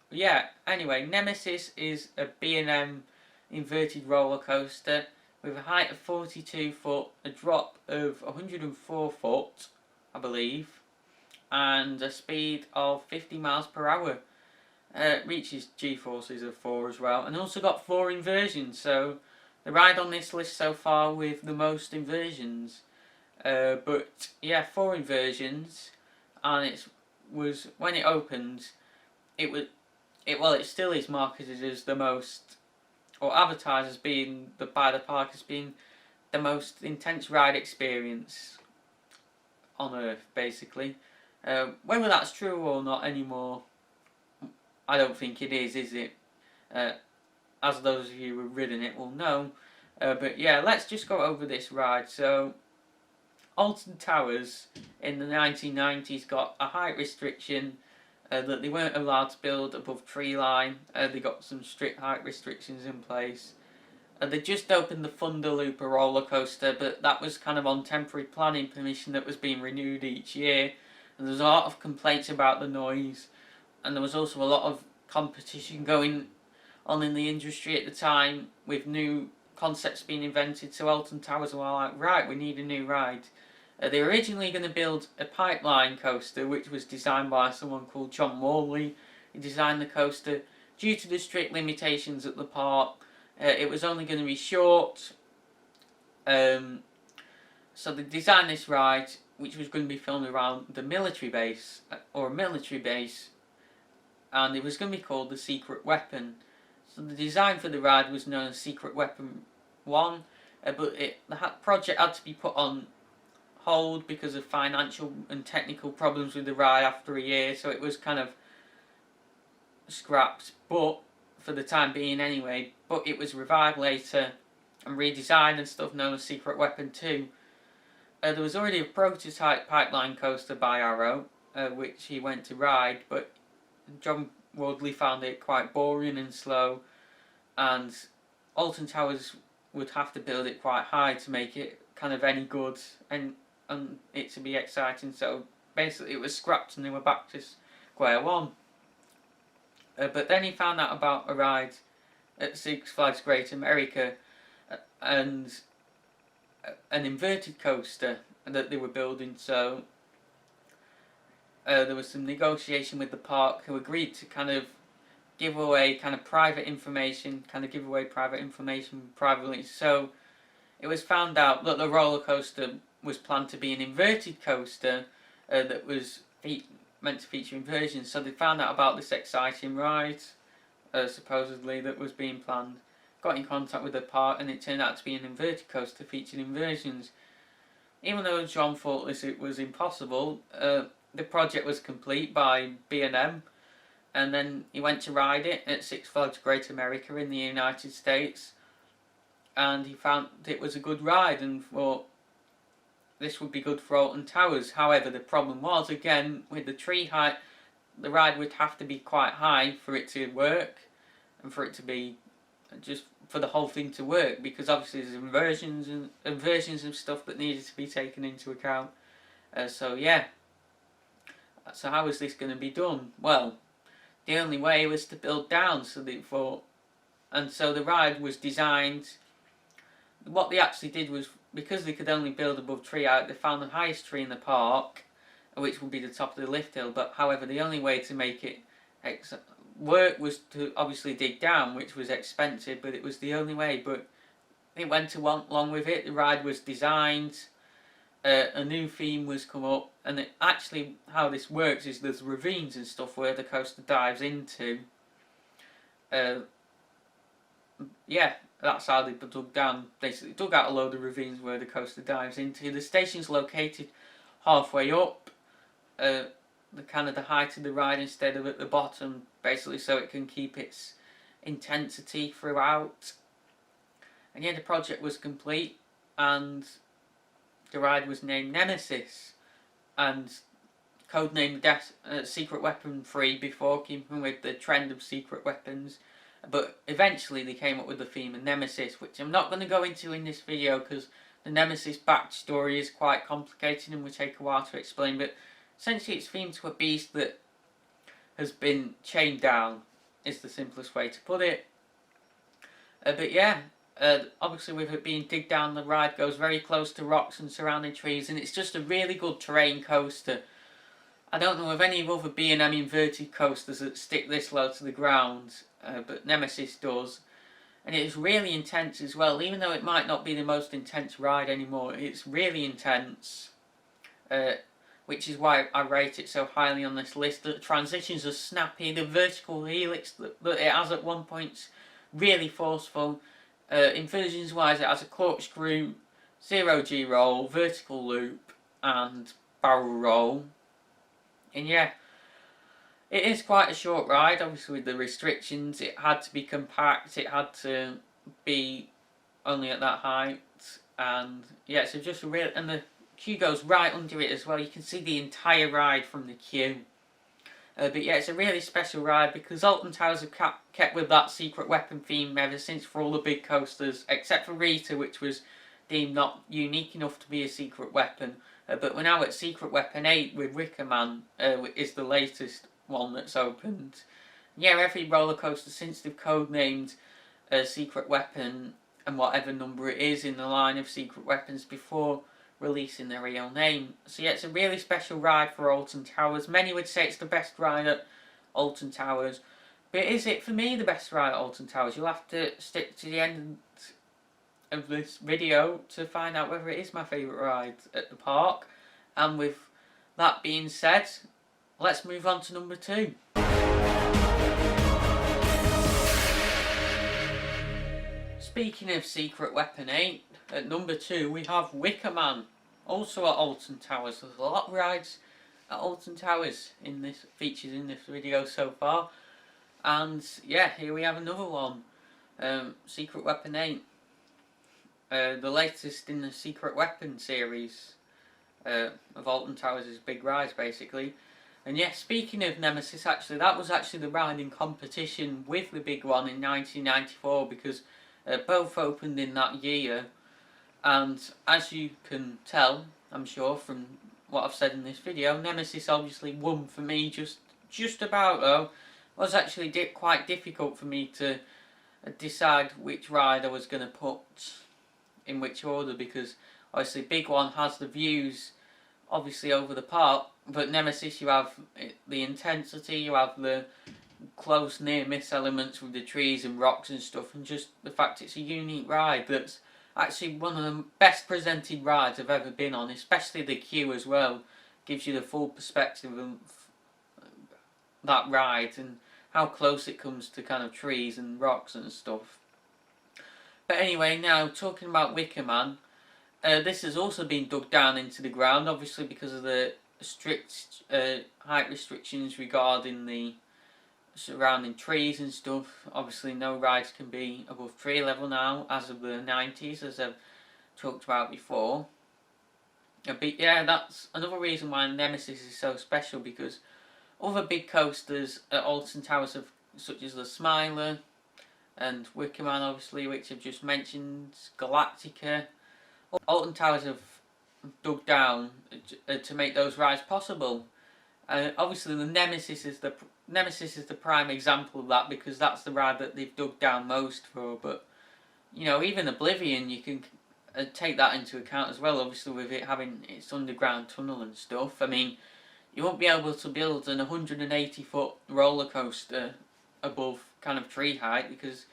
yeah, anyway, Nemesis is a B&M inverted roller coaster with a height of 42 foot, a drop of 104 foot, I believe, and a speed of 50 miles per hour. Reaches G-forces of 4 as well, and also got 4 inversions, so the ride on this list so far with the most inversions. But yeah, 4 inversions, and it was, when it opened, it still is marketed as the most, or advertised as being, by the park as being the most intense ride experience on Earth, basically. Whether that's true or not anymore, I don't think it is it? As those of you who have ridden it will know. But yeah, let's just go over this ride. So, Alton Towers in the 1990s got a height restriction that they weren't allowed to build above tree line. They got some strict height restrictions in place. They just opened the Thunder Looper roller coaster, but that was kind of on temporary planning permission that was being renewed each year. And there was a lot of complaints about the noise, and there was also a lot of competition going on in the industry at the time with new concepts being invented. So Alton Towers were like, right, we need a new ride. They were originally going to build a pipeline coaster, which was designed by someone called John Morley. He designed the coaster. Due to the strict limitations at the park, it was only going to be short. So they designed this ride, which was going to be filmed around the military base, or a military base, and it was going to be called the Secret Weapon. So the design for the ride was known as Secret Weapon 1, but the project had to be put on hold because of financial and technical problems with the ride after a year, so it was kind of scrapped, but for the time being anyway. But it was revived later and redesigned and stuff, known as Secret Weapon 2. There was already a prototype pipeline coaster by Arrow, which he went to ride, but John Wadley found it quite boring and slow, and Alton Towers would have to build it quite high to make it kind of any good and it to be exciting. So basically it was scrapped and they were back to square one. But then he found out about a ride at Six Flags Great America and an inverted coaster that they were building. So there was some negotiation with the park, who agreed to kind of give away private information privately. So it was found out that the roller coaster was planned to be an inverted coaster that was meant to feature inversions. So they found out about this exciting ride, supposedly, that was being planned, got in contact with the park, and it turned out to be an inverted coaster featuring inversions. Even though John thought it was impossible, the project was complete by B&M, and then he went to ride it at Six Flags Great America in the United States, and he found it was a good ride and thought this would be good for Alton Towers. However, the problem was, again, with the tree height, the ride would have to be quite high for it to work, and for it to be, just for the whole thing to work, because obviously there's inversions and stuff that needed to be taken into account. So yeah, so how is this going to be done? Well, the only way was to build down, so they thought, and so the ride was designed. What they actually did was, because they could only build above tree height, they found the highest tree in the park, which would be the top of the lift hill. But however, the only way to make it work was to obviously dig down, which was expensive, but it was the only way. But it went along with it. The ride was designed, a new theme was come up, and actually how this works is there's ravines and stuff where the coaster dives into. Yeah, that's how they dug down. Basically dug out a load of ravines where the coaster dives into. The station's located halfway up, the height of the ride instead of at the bottom, basically, so it can keep its intensity throughout. And yeah, the project was complete, and the ride was named Nemesis, and codenamed Secret Weapon 3 before, keeping with the trend of secret weapons. But eventually they came up with the theme of Nemesis, which I'm not going to go into in this video because the Nemesis backstory is quite complicated and will take a while to explain. But essentially it's themed to a beast that has been chained down, is the simplest way to put it. But yeah, obviously with it being dig down, the ride goes very close to rocks and surrounding trees, and it's just a really good terrain coaster. I don't know of any other B&M inverted coasters that stick this low to the ground, but Nemesis does. And it is really intense as well, even though it might not be the most intense ride anymore. It's really intense, which is why I rate it so highly on this list. The transitions are snappy, the vertical helix that it has at one point is really forceful. Inversions wise, it has a corkscrew, 0G roll, vertical loop, and barrel roll. And yeah, it is quite a short ride, obviously with the restrictions. It had to be compact, it had to be only at that height, and yeah, so just a real, and the queue goes right under it as well. You can see the entire ride from the queue. But yeah, it's a really special ride because Alton Towers have kept with that secret weapon theme ever since for all the big coasters, except for Rita, which was deemed not unique enough to be a secret weapon. But we're now at Secret Weapon 8 with Wicker Man, is the latest one that's opened. Yeah, every roller coaster since they've codenamed Secret Weapon and whatever number it is in the line of secret weapons before releasing their real name. So yeah, it's a really special ride for Alton Towers. Many would say it's the best ride at Alton Towers. But is it for me the best ride at Alton Towers? You'll have to stick to the end of this video to find out whether it is my favourite ride at the park. And with that being said, let's move on to number 2. Speaking of Secret Weapon 8, at number 2 we have Wicker Man, also at Alton Towers. There's a lot of rides at Alton Towers featured in this video so far. And yeah, here we have another one, Secret Weapon 8. The latest in the Secret Weapon series of Alton Towers' big rides, basically. And yeah, speaking of Nemesis, actually, that was actually the ride in competition with the big one in 1994, because both opened in that year. And as you can tell, I'm sure, from what I've said in this video, Nemesis obviously won for me just about, though. It was actually quite difficult for me to decide which ride I was going to put in which order, because obviously big one has the views obviously over the park, but Nemesis you have the intensity, you have the close near miss elements with the trees and rocks and stuff, and just the fact it's a unique ride that's actually one of the best presented rides I've ever been on, especially the queue as well. Gives you the full perspective of that ride and how close it comes to kind of trees and rocks and stuff. But anyway, now talking about Wicker Man, this has also been dug down into the ground, obviously because of the strict height restrictions regarding the surrounding trees and stuff. Obviously no rides can be above tree level now, as of the 90s, as I've talked about before. But yeah, that's another reason why Nemesis is so special, because other big coasters at Alton Towers, such as the Smiler and Wicker Man, obviously, which I've just mentioned, Galactica, Alton Towers have dug down to make those rides possible. Obviously, the Nemesis is the prime example of that, because that's the ride that they've dug down most for. But you know, even Oblivion, you can take that into account as well. Obviously, with it having its underground tunnel and stuff. I mean, you won't be able to build an 180-foot roller coaster above kind of tree height, because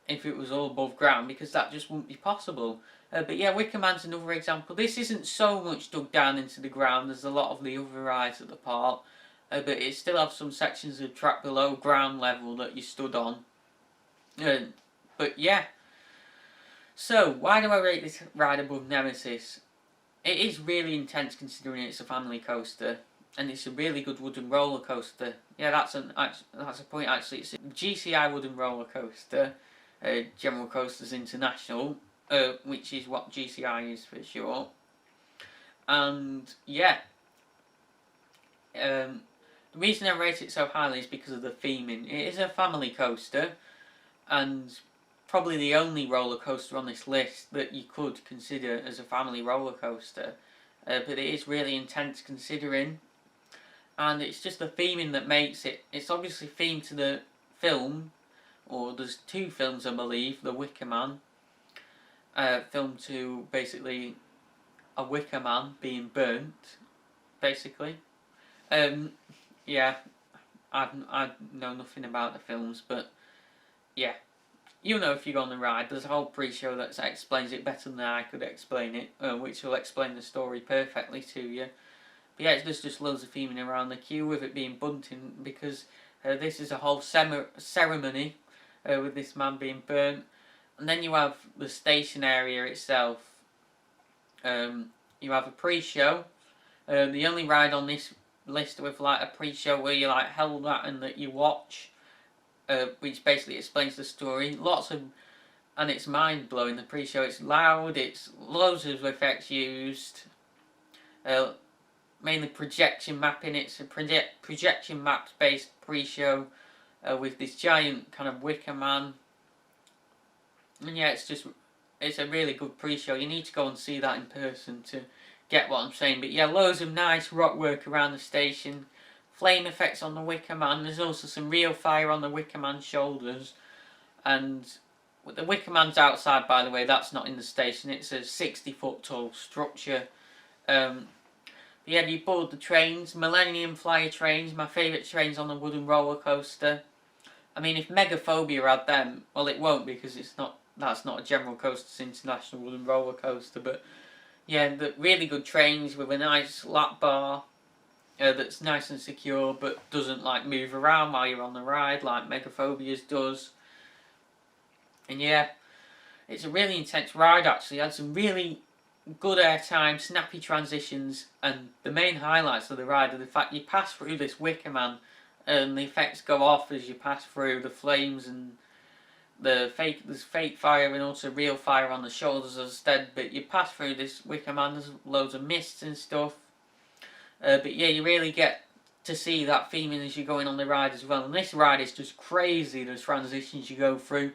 if it was all above ground, because that just wouldn't be possible. But yeah, Wicker Man's another example. This isn't so much dug down into the ground as a lot of the other rides at the park, but it still has some sections of track below ground level that you stood on. But yeah, so why do I rate this ride above Nemesis? It is really intense considering it's a family coaster. and it's a really good wooden roller coaster. Yeah, that's a point actually. It's a GCI wooden roller coaster, General Coasters International, which is what GCI is for short. And yeah, the reason I rate it so highly is because of the theming. It is a family coaster, and probably the only roller coaster on this list that you could consider as a family roller coaster. But it is really intense considering, and it's just the theming that makes it. It's obviously themed to the film, or there's two films I believe, The Wicker Man, film to basically a wicker man being burnt, basically. Yeah, I know nothing about the films, but yeah, you know, if you go on the ride, there's a whole pre-show that explains it better than I could explain it, which will explain the story perfectly to you. But yeah, there's just loads of theming around the queue with it being bunting, because this is a whole ceremony with this man being burnt. And then you have the station area itself. You have a pre-show. The only ride on this list with like a pre-show where you like held at and that you watch, which basically explains the story. And it's mind blowing. The pre-show, it's loud. It's loads of effects used. Mainly projection mapping. It's a projection maps based pre-show with this giant kind of wicker man. And yeah, it's a really good pre-show. You need to go and see that in person to get what I'm saying. But yeah, loads of nice rock work around the station, flame effects on the wicker man. There's also some real fire on the wicker man's shoulders, and the wicker man's outside, by the way. That's not in the station. It's a 60-foot tall structure. Yeah, you board the trains, Millennium Flyer trains, my favourite trains on the wooden roller coaster. I mean, if Megaphobia had them, well, it won't, because that's not a General Coasters International wooden roller coaster. But yeah, the really good trains with a nice lap bar that's nice and secure, but doesn't like move around while you're on the ride like Megaphobia's does. And yeah, it's a really intense ride actually. It had some really good airtime, snappy transitions, and the main highlights of the ride are the fact you pass through this wicker man and the effects go off as you pass through, the flames and there's fake fire and also real fire on the shoulders instead. But you pass through this wicker man, there's loads of mists and stuff. But yeah, you really get to see that theming as you're going on the ride as well. And this ride is just crazy, the transitions you go through.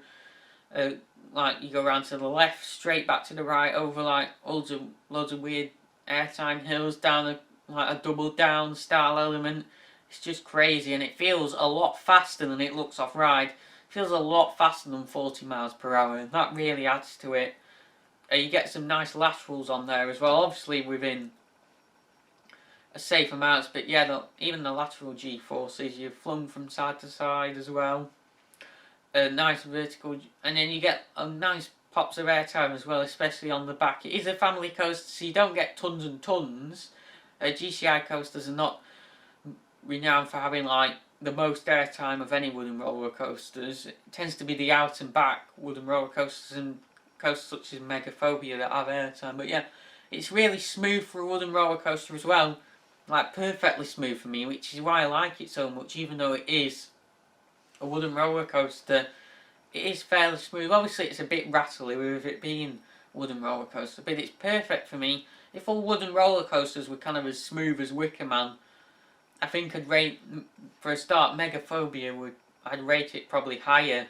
Like you go around to the left, straight back to the right, over like loads of weird airtime hills, down like a double down style element. It's just crazy, and it feels a lot faster than it looks off ride. It feels a lot faster than 40 miles per hour, and that really adds to it. You get some nice laterals on there as well, obviously within a safe amount, but yeah, even the lateral G-forces, you're flung from side to side as well. Nice vertical, and then you get nice pops of airtime as well, especially on the back. It is a family coaster, so you don't get tons and tons. GCI coasters are not renowned for having like the most airtime of any wooden roller coasters. It tends to be the out and back wooden roller coasters and coasters such as Megaphobia that have airtime. But yeah, it's really smooth for a wooden roller coaster as well, like perfectly smooth for me, which is why I like it so much. Even though it is a wooden roller coaster, it is fairly smooth. Obviously it's a bit rattly with it being a wooden roller coaster, but it's perfect for me. If all wooden roller coasters were kind of as smooth as Wicker Man, I think I'd rate, for a start, Megaphobia I'd rate it probably higher,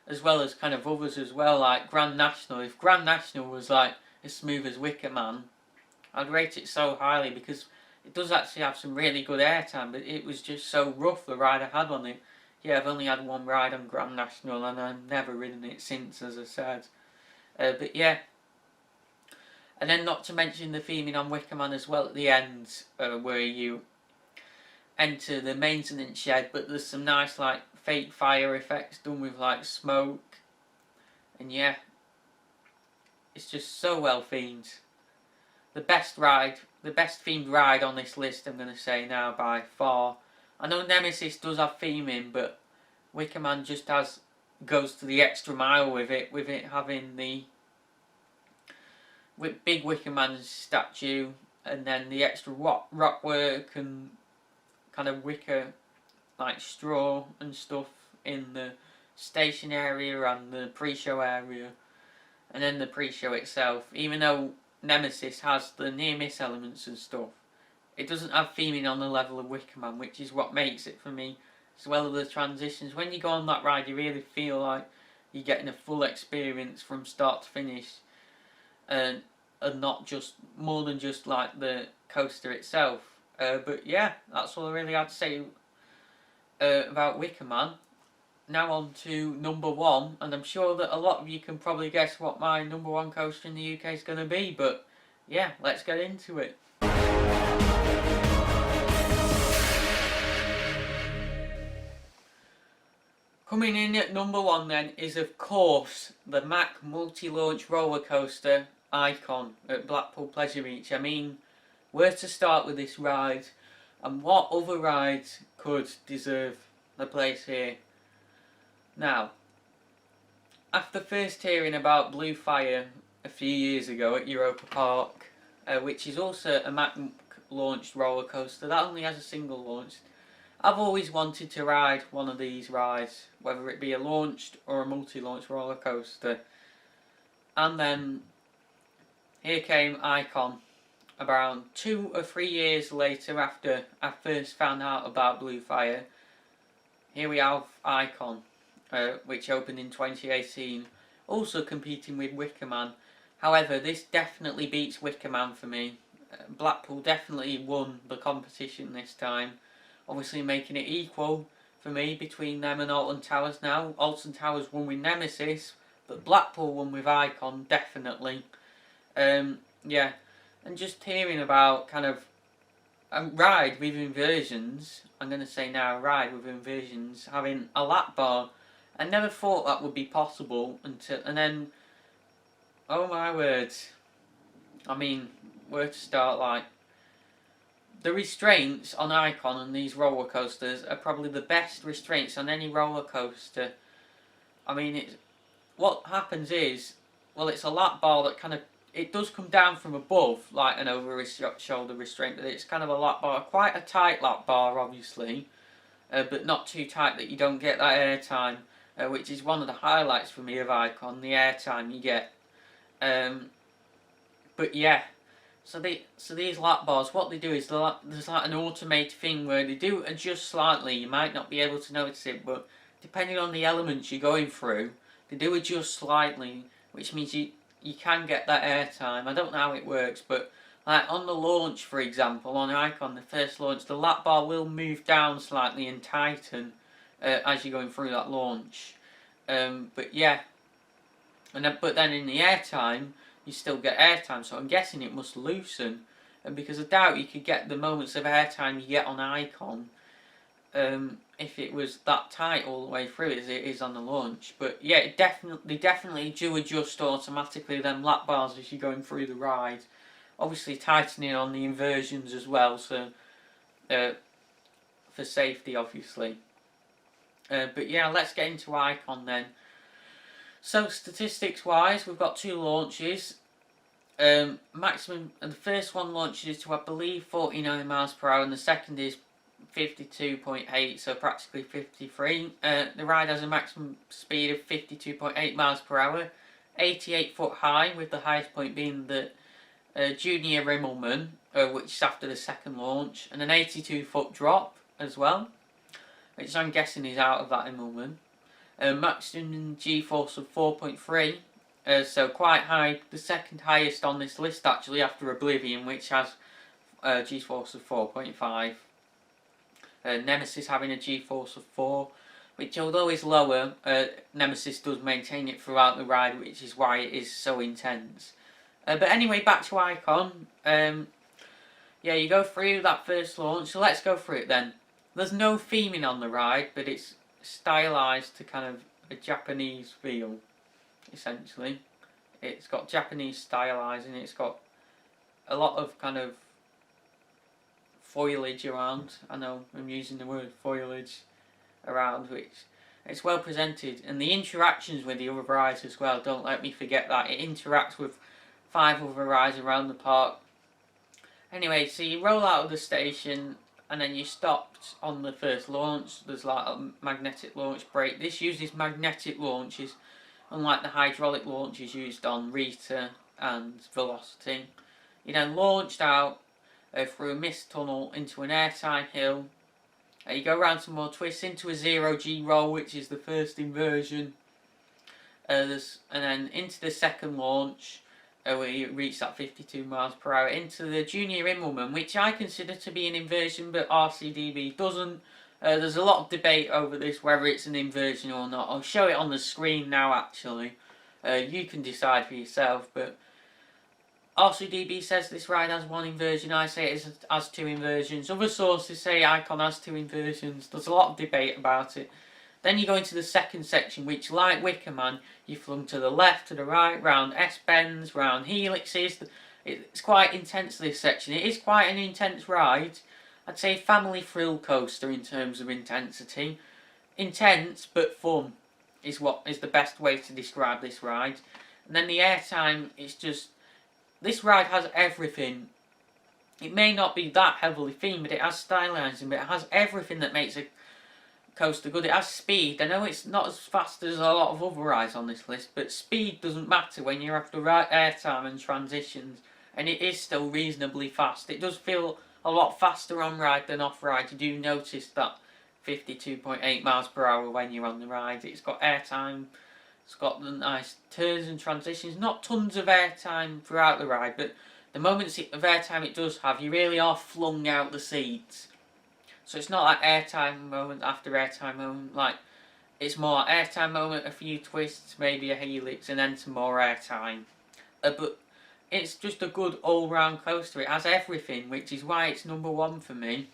as well as kind of others as well, like Grand National. If Grand National was like as smooth as Wicker Man, I'd rate it so highly, because it does actually have some really good airtime, but it was just so rough, the ride I had on it. Yeah, I've only had one ride on Grand National and I've never ridden it since, as I said. But yeah. And then not to mention the theming on Wicker Man as well at the end, where you enter the maintenance shed, but there's some nice like fake fire effects done with like smoke. And yeah, it's just so well themed. The best themed ride on this list, I'm going to say now by far. I know Nemesis does have theming, but Wicker Man just goes to the extra mile with it having the big Wicker Man statue, and then the extra rock work and kind of wicker like straw and stuff in the station area and the pre-show area, and then the pre-show itself. Even though Nemesis has the near-miss elements and stuff, it doesn't have theming on the level of Wicker Man, which is what makes it for me, as well as the transitions. When you go on that ride, you really feel like you're getting a full experience from start to finish, and not just more than just like the coaster itself. But yeah, that's all I really had to say about Wicker Man. Now on to number one, and I'm sure that a lot of you can probably guess what my number one coaster in the UK is going to be, but yeah, let's get into it. Coming in at number one then is of course the Mack multi-launch roller coaster Icon at Blackpool Pleasure Beach. I mean, where to start with this ride, and what other rides could deserve the place here? Now, after first hearing about Blue Fire a few years ago at Europa Park, which is also a Mack launched roller coaster that only has a single launch, I've always wanted to ride one of these rides, whether it be a launched or a multi-launch roller coaster. And then here came Icon around 2 or 3 years later after I first found out about Blue Fire. Here we have Icon, which opened in 2018, also competing with Wicker Man. However, this definitely beats Wicker Man for me. Blackpool definitely won the competition this time, obviously making it equal for me between them and Alton Towers now. Alton Towers won with Nemesis, but Blackpool won with Icon, definitely. Yeah, and just hearing about kind of a ride with inversions, I'm going to say now, a ride with inversions, having a lap bar, I never thought that would be possible until, and then, oh my words, I mean, where to start? Like, the restraints on Icon and these roller coasters are probably the best restraints on any roller coaster. I mean, what happens is, well, it's a lap bar that kind of, it does come down from above, like an over-shoulder restraint, but it's kind of a lap bar, quite a tight lap bar, obviously, but not too tight that you don't get that air time, which is one of the highlights for me of Icon, the air time you get. But yeah, so these lap bars, what they do is there's like an automated thing where they do adjust slightly. You might not be able to notice it, but depending on the elements you're going through, they do adjust slightly, which means you can get that air time. I don't know how it works, but like on the launch, for example, on Icon, the first launch, the lap bar will move down slightly and tighten as you're going through that launch. But yeah, but then in the air time, you still get air time, so I'm guessing it must loosen. And because I doubt you could get the moments of air time you get on Icon if it was that tight all the way through as it is on the launch. But yeah, they definitely do adjust automatically them lap bars as you're going through the ride. Obviously tightening on the inversions as well, so for safety obviously. But yeah, let's get into Icon then. So statistics wise, we've got 2 launches. Maximum, the first one launches to I believe 49 miles per hour, and the second is 52.8, so practically 53. The ride has a maximum speed of 52.8 miles per hour, 88 foot high, with the highest point being the Junior Rimmelman, which is after the second launch, and an 82 foot drop as well, which I'm guessing is out of that Immelman. Maximum G-force of 4.3, so quite high, the second highest on this list actually after Oblivion, which has a G-force of 4.5. Nemesis having a G-force of 4, which although is lower, Nemesis does maintain it throughout the ride, which is why it is so intense. But anyway, back to Icon. Yeah, you go through that first launch, so let's go through it then. There's no theming on the ride, but it's stylized to kind of a Japanese feel, essentially. It's got Japanese stylizing, it's got a lot of kind of foliage around. I know I'm using the word foliage around, which it's well presented, and the interactions with the other rides as well, don't let me forget that. It interacts with 5 other rides around the park, Anyway, so you roll out of the station and then you stopped on the first launch. There's like a magnetic launch brake. This uses magnetic launches, unlike the hydraulic launches used on Rita and Velocity. You then launched out through a mist tunnel into an airtime hill. You go around some more twists into a 0G roll, which is the first inversion. And then into the second launch, where you reach that 52 miles per hour, into the Junior Immelman, which I consider to be an inversion, but RCDB doesn't. There's a lot of debate over this, whether it's an inversion or not. I'll show it on the screen now, actually. You can decide for yourself, but RCDB says this ride has one inversion, I say it has two inversions. Other sources say Icon has two inversions. There's a lot of debate about it. Then you go into the second section, which, like Wicker Man, you flung to the left, to the right, round S-bends, round helixes. It's quite intense, this section. It is quite an intense ride. I'd say family thrill coaster in terms of intensity. Intense, but fun is the best way to describe this ride. And then the airtime, it's just... This ride has everything. It may not be that heavily themed, but it has stylizing, but it has everything that makes a coaster good. It has speed. I know it's not as fast as a lot of other rides on this list, but speed doesn't matter when you're after right airtime and transitions, and it is still reasonably fast. It does feel a lot faster on ride than off ride. You do notice that 52.8 miles per hour when you're on the ride. It's got airtime. It's got the nice turns and transitions. Not tons of airtime throughout the ride, but the moments of airtime it does have, you really are flung out the seats. So it's not like airtime moment after airtime moment. Like, it's more like airtime moment, a few twists, maybe a helix, and then some more airtime. But it's just a good all-round coaster. It has everything, which is why it's number one for me.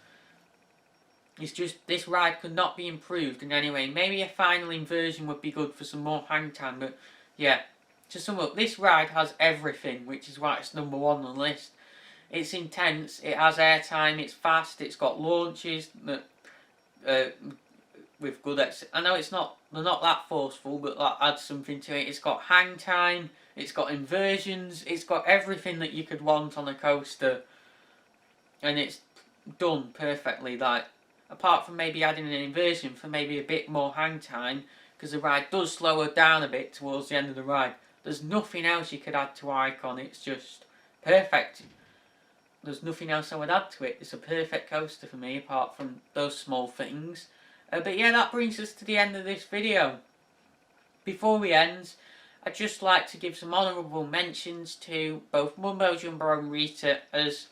It's just, this ride could not be improved in any way. Maybe a final inversion would be good for some more hang time, but yeah. To sum up, this ride has everything, which is why it's number one on the list. It's intense, it has airtime, it's fast, it's got launches that, with good I know they're not that forceful, but that adds something to it. It's got hang time, it's got inversions, it's got everything that you could want on a coaster. And it's done perfectly, like, apart from maybe adding an inversion for maybe a bit more hang time, because the ride does slow her down a bit towards the end of the ride. There's nothing else you could add to Icon, it's just perfect. There's nothing else I would add to it. It's a perfect coaster for me, apart from those small things. But yeah, that brings us to the end of this video. Before we end, I'd just like to give some honourable mentions to both Mumbo Jumbo and Rita, as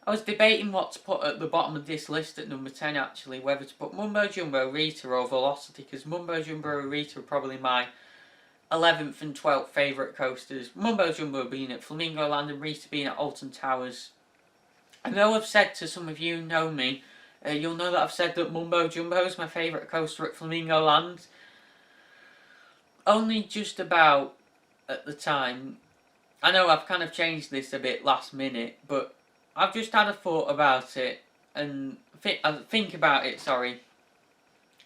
I was debating what to put at the bottom of this list at number 10 actually, whether to put Mumbo Jumbo, Rita or Velocity, because Mumbo Jumbo and Rita are probably my 11th and 12th favourite coasters. Mumbo Jumbo being at Flamingo Land and Rita being at Alton Towers. I know I've said to some of you who know me, you'll know that I've said that Mumbo Jumbo is my favourite coaster at Flamingo Land. Only just about at the time. I know I've kind of changed this a bit last minute, but I've just had a thought about it, and think about it, sorry.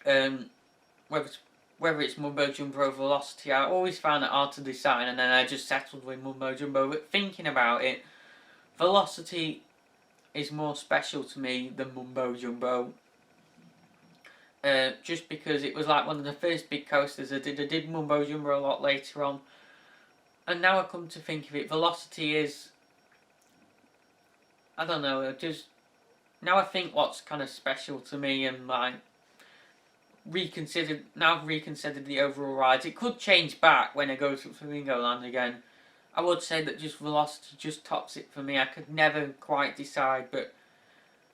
Whether it's Mumbo Jumbo or Velocity, I always found it hard to decide, and then I just settled with Mumbo Jumbo. But thinking about it, Velocity is more special to me than Mumbo Jumbo. Just because it was like one of the first big coasters I did. I did Mumbo Jumbo a lot later on. And now I come to think of it, Velocity is... I don't know, now I think what's kind of special to me, and like now I've reconsidered the overall rides. It could change back when I go to Flamingo Land again. I would say that just Velocity just tops it for me. I could never quite decide, but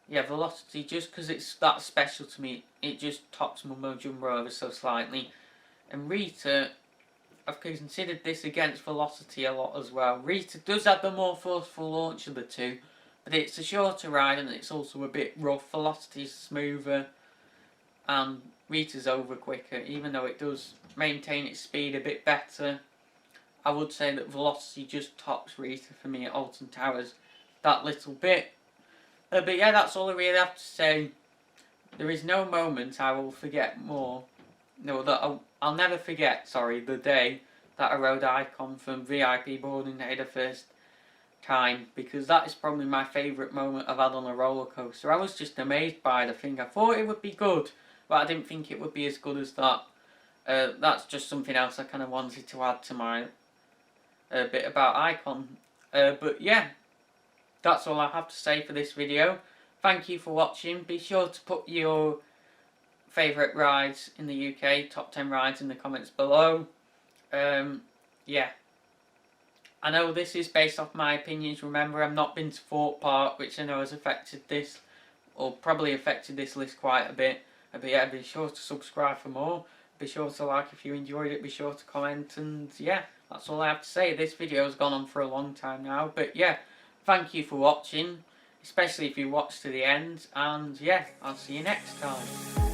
yeah, Velocity, just because it's that special to me, it just tops Mumbo Jumbo ever so slightly. And Rita, I've considered this against Velocity a lot as well. Rita does have the more forceful launch of the two, but it's a shorter ride and it's also a bit rough. Velocity's smoother and Rita's over quicker, even though it does maintain its speed a bit better. I would say that Velocity just tops Rita for me at Alton Towers that little bit. But yeah, that's all I really have to say. There is no moment I will forget more. No, that I'll never forget, sorry, the day that I rode Icon from VIP boarding day, the first time, because that is probably my favourite moment I've had on a roller coaster. I was just amazed by the thing. I thought it would be good, but I didn't think it would be as good as that. That's just something else I kind of wanted to add to my bit about Icon. But yeah, that's all I have to say for this video. Thank you for watching. Be sure to put your favourite rides in the UK, top 10 rides, in the comments below. Yeah. I know this is based off my opinions. Remember, I've not been to Thorpe Park, which I know has affected this, or probably affected this list quite a bit. But yeah, be sure to subscribe for more. Be sure to like if you enjoyed it. Be sure to comment. And yeah, that's all I have to say. This video has gone on for a long time now. But yeah, thank you for watching, especially if you watched to the end. And yeah, I'll see you next time.